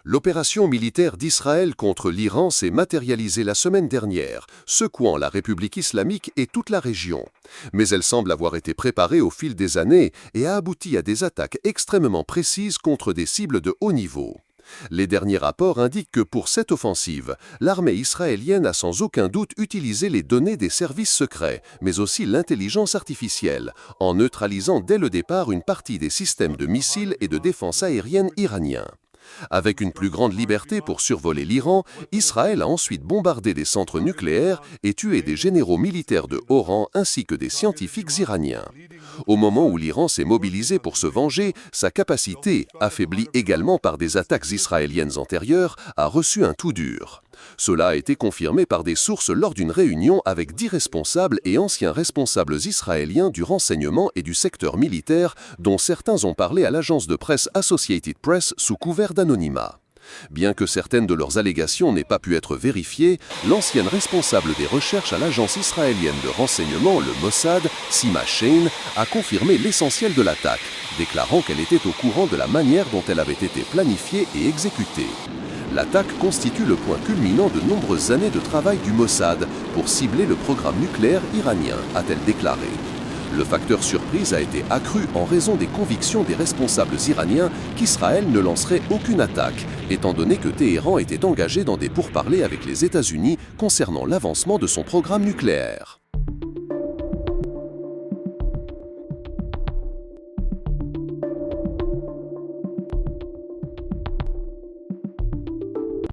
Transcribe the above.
L'opération militaire d'Israël contre l'Iran s'est matérialisée la semaine dernière, secouant la République islamique et toute la région. Mais elle semble avoir été préparée au fil des années et a abouti à des attaques extrêmement précises contre des cibles de haut niveau. Les derniers rapports indiquent que pour cette offensive, l'armée israélienne a sans aucun doute utilisé les données des services secrets, mais aussi l'intelligence artificielle, en neutralisant dès le départ une partie des systèmes de missiles et de défense aérienne iraniens. Avec une plus grande liberté pour survoler l'Iran, Israël a ensuite bombardé des centres nucléaires et tué des généraux militaires de haut rang ainsi que des scientifiques iraniens. Au moment où l'Iran s'est mobilisé pour se venger, sa capacité, affaiblie également par des attaques israéliennes antérieures, a reçu un coup dur. Cela a été confirmé par des sources lors d'une réunion avec 10 responsables et anciens responsables israéliens du renseignement et du secteur militaire, dont certains ont parlé à l'agence de presse Associated Press sous couvert d'anonymat. Bien que certaines de leurs allégations n'aient pas pu être vérifiées, l'ancienne responsable des recherches à l'agence israélienne de renseignement, le Mossad, Sima Shein, a confirmé l'essentiel de l'attaque, déclarant qu'elle était au courant de la manière dont elle avait été planifiée et exécutée. L'attaque constitue le point culminant de nombreuses années de travail du Mossad pour cibler le programme nucléaire iranien, a-t-elle déclaré. Le facteur surprise a été accru en raison des convictions des responsables iraniens qu'Israël ne lancerait aucune attaque, étant donné que Téhéran était engagé dans des pourparlers avec les États-Unis concernant l'avancement de son programme nucléaire.